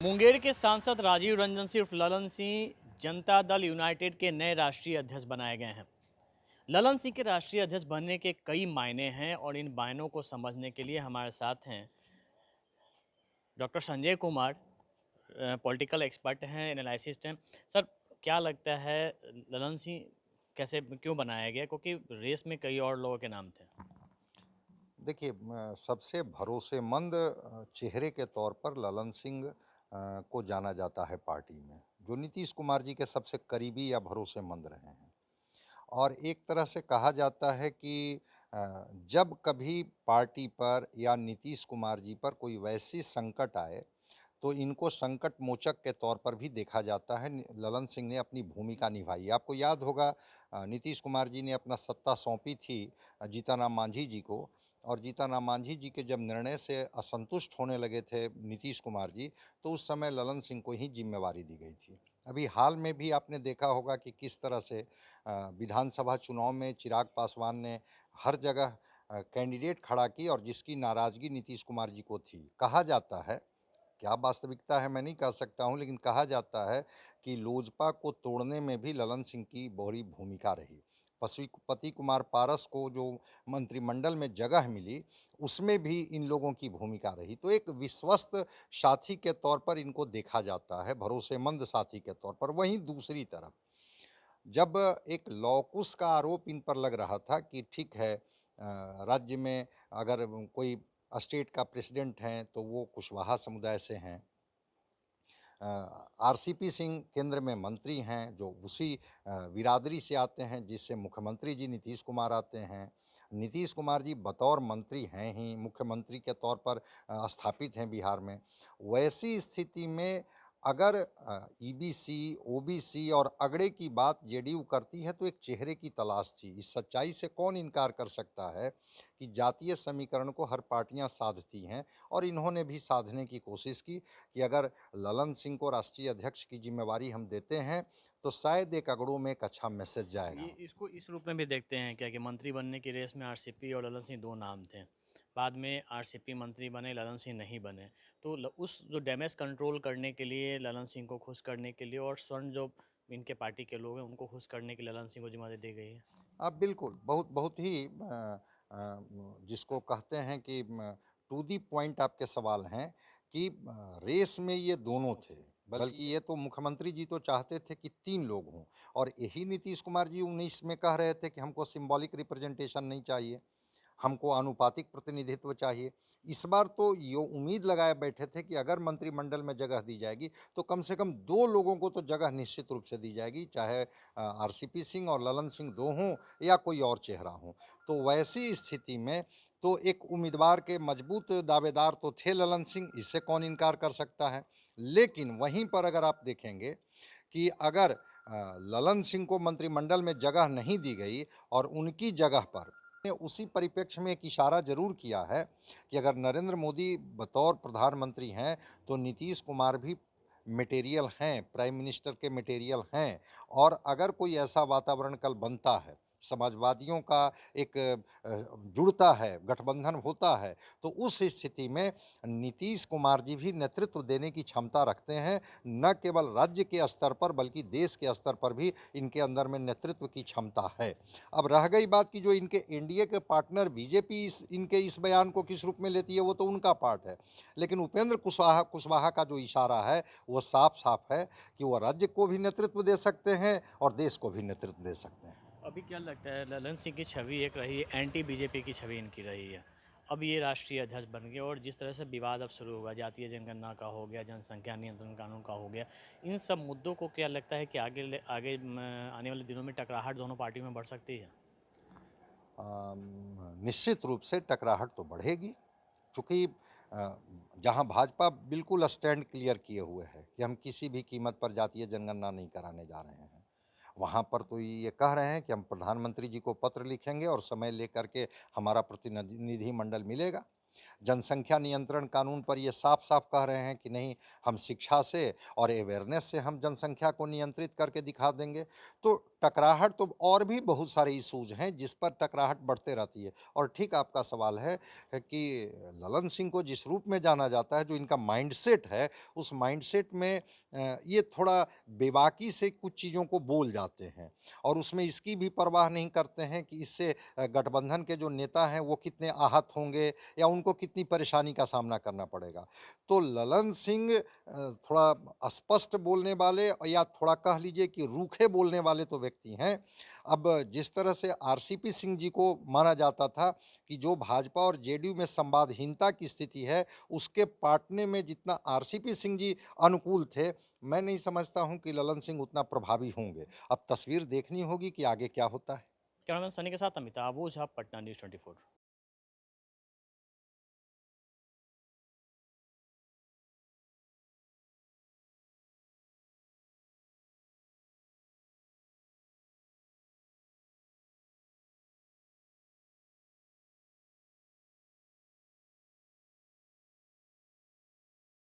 मुंगेर के सांसद राजीव रंजन सिंह ललन सिंह जनता दल यूनाइटेड के नए राष्ट्रीय अध्यक्ष बनाए गए हैं। ललन सिंह के राष्ट्रीय अध्यक्ष बनने के कई मायने हैं और इन मायनों को समझने के लिए हमारे साथ हैं doctor Sanjay Kumar, political expert हैं, एनालिसिस्ट हैं। सर, क्या लगता है ललन सिंह कैसे क्यों बनाया गया, क्योंकि रेस में कई और लोगों के नाम थे? देखिए सबसे भरोसेमंद चेहरे के तौर पर ललन सिंह को जाना जाता है पार्टी में, जो नीतीश कुमार जी के सबसे करीबी या भरोसेमंद रहे हैं। और एक तरह से कहा जाता है कि जब कभी पार्टी पर या नीतीश कुमार जी पर कोई वैसी संकट आए, तो इनको संकट मोचक के तौर पर भी देखा जाता है। ललन सिंह ने अपनी भूमिका निभाई है। आपको याद होगा नीतीश कुमार जी ने अपना सत्ता सौंपी थी जीतन मांझी जी को, और जीतन मांझी जी के जब निर्णय से असंतुष्ट होने लगे थे नीतीश कुमार जी, तो उस समय ललन सिंह को ही जिम्मेवारी दी गई थी। अभी हाल में भी आपने देखा होगा कि किस तरह से विधानसभा चुनाव में चिराग पासवान ने हर जगह कैंडिडेट खड़ा की, और जिसकी नाराज़गी नीतीश कुमार जी को थी। कहा जाता है, क्या वास्तविकता है मैं नहीं कह सकता हूँ, लेकिन कहा जाता है कि लोजपा को तोड़ने में भी ललन सिंह की बड़ी भूमिका रही। पशुपति कुमार पारस को जो मंत्रिमंडल में जगह मिली, उसमें भी इन लोगों की भूमिका रही। तो एक विश्वस्त साथी के तौर पर इनको देखा जाता है, भरोसेमंद साथी के तौर पर। वहीं दूसरी तरफ जब एक लॉकुस का आरोप इन पर लग रहा था कि ठीक है, राज्य में अगर कोई स्टेट का प्रेसिडेंट हैं तो वो कुशवाहा समुदाय से हैं। आरसीपी सिंह केंद्र में मंत्री हैं जो उसी बिरादरी से आते हैं जिससे मुख्यमंत्री जी नीतीश कुमार आते हैं। नीतीश कुमार जी बतौर मंत्री हैं ही, मुख्यमंत्री के तौर पर स्थापित हैं बिहार में। वैसी स्थिति में अगर ईबीसी, ओबीसी और अगड़े की बात जेडीयू करती है, तो एक चेहरे की तलाश थी। इस सच्चाई से कौन इनकार कर सकता है कि जातीय समीकरण को हर पार्टियां साधती हैं, और इन्होंने भी साधने की कोशिश की कि अगर ललन सिंह को राष्ट्रीय अध्यक्ष की जिम्मेवारी हम देते हैं, तो शायद एक अगड़ों में एक अच्छा मैसेज ये जाएगा। इसको इस रूप में भी देखते हैं क्या कि मंत्री बनने की रेस में आरसीपी और ललन सिंह दो नाम थे। बाद में आरसीपी मंत्री बने, ललन सिंह नहीं बने। तो उस जो डैमेज कंट्रोल करने के लिए, ललन सिंह को खुश करने के लिए, और स्वर्ण जो इनके पार्टी के लोग हैं उनको खुश करने के लिए ललन सिंह को जिम्मेदारी दी गई है। आप बिल्कुल बहुत बहुत ही जिसको कहते हैं कि टू दी पॉइंट आपके सवाल हैं कि रेस में ये दोनों थे। बल्कि ये तो मुख्यमंत्री जी तो चाहते थे कि 3 लोग हों, और यही नीतीश कुमार जी 19 में कह रहे थे कि हमको सिंबॉलिक रिप्रेजेंटेशन नहीं चाहिए, हमको आनुपातिक प्रतिनिधित्व चाहिए। इस बार तो ये उम्मीद लगाए बैठे थे कि अगर मंत्रिमंडल में जगह दी जाएगी, तो कम से कम 2 लोगों को तो जगह निश्चित रूप से दी जाएगी, चाहे आरसीपी सिंह और ललन सिंह 2 हों या कोई और चेहरा हो। तो वैसी स्थिति में तो एक उम्मीदवार के मजबूत दावेदार तो थे ललन सिंह, इससे कौन इनकार कर सकता है। लेकिन वहीं पर अगर आप देखेंगे कि अगर ललन सिंह को मंत्रिमंडल में जगह नहीं दी गई, और उनकी जगह पर ने उसी परिप्रेक्ष्य में एक इशारा जरूर किया है कि अगर नरेंद्र मोदी बतौर प्रधानमंत्री हैं, तो नीतीश कुमार भी मटेरियल हैं, प्राइम मिनिस्टर के मटेरियल हैं। और अगर कोई ऐसा वातावरण कल बनता है, समाजवादियों का एक जुड़ता है, गठबंधन होता है, तो उस स्थिति में नीतीश कुमार जी भी नेतृत्व देने की क्षमता रखते हैं। न केवल राज्य के स्तर पर बल्कि देश के स्तर पर भी इनके अंदर में नेतृत्व की क्षमता है। अब रह गई बात कि जो इनके एनडीए के पार्टनर बीजेपी इनके इस बयान को किस रूप में लेती है, वो तो उनका पार्ट है। लेकिन उपेंद्र कुशवाहा कुशवाहा का जो इशारा है, वो साफ साफ है कि वो राज्य को भी नेतृत्व दे सकते हैं और देश को भी नेतृत्व दे सकते हैं। अभी क्या लगता है, ललन सिंह की छवि एक रही है, एंटी बीजेपी की छवि इनकी रही है। अब ये राष्ट्रीय अध्यक्ष बन गए और जिस तरह से विवाद अब शुरू हुआ, जातीय जनगणना का हो गया, जनसंख्या नियंत्रण कानून का हो गया, इन सब मुद्दों को क्या लगता है कि आगे आने वाले दिनों में टकराहट दोनों पार्टियों में बढ़ सकती है? निश्चित रूप से टकराहट तो बढ़ेगी, चूँकि जहाँ भाजपा बिल्कुल स्टैंड क्लियर किए हुए है कि हम किसी भी कीमत पर जातीय जनगणना नहीं कराने जा रहे हैं, वहाँ पर तो ये कह रहे हैं कि हम प्रधानमंत्री जी को पत्र लिखेंगे और समय लेकर के हमारा प्रतिनिधि मंडल मिलेगा। जनसंख्या नियंत्रण कानून पर ये साफ-साफ कह रहे हैं कि नहीं, हम शिक्षा से और अवेयरनेस से हम जनसंख्या को नियंत्रित करके दिखा देंगे। तो टकराहट तो और भी बहुत सारे इश्यूज हैं जिस पर टकराहट बढ़ते रहती है। और ठीक आपका सवाल है कि ललन सिंह को जिस रूप में जाना जाता है, जो इनका माइंडसेट है, उस माइंडसेट में ये थोड़ा बेबाकी से कुछ चीज़ों को बोल जाते हैं और उसमें इसकी भी परवाह नहीं करते हैं कि इससे गठबंधन के जो नेता हैं वो कितने आहत होंगे या उनको कितनी परेशानी का सामना करना पड़ेगा। तो ललन सिंह थोड़ा स्पष्ट बोलने वाले या थोड़ा कह लीजिए कि रूखे बोलने वाले तो व्यक्ति हैं। अब जिस तरह से आरसीपी सिंह जी को माना जाता था कि जो भाजपा और जेडीयू में संवादहीनता की स्थिति है, उसके पाटने में जितना आरसीपी सिंह जी अनुकूल थे, मैं नहीं समझता हूँ कि ललन सिंह उतना प्रभावी होंगे। अब तस्वीर देखनी होगी कि आगे क्या होता है। कैमरामैन सनी के साथ अमिताभ ओझा, पटना न्यूज़ 24।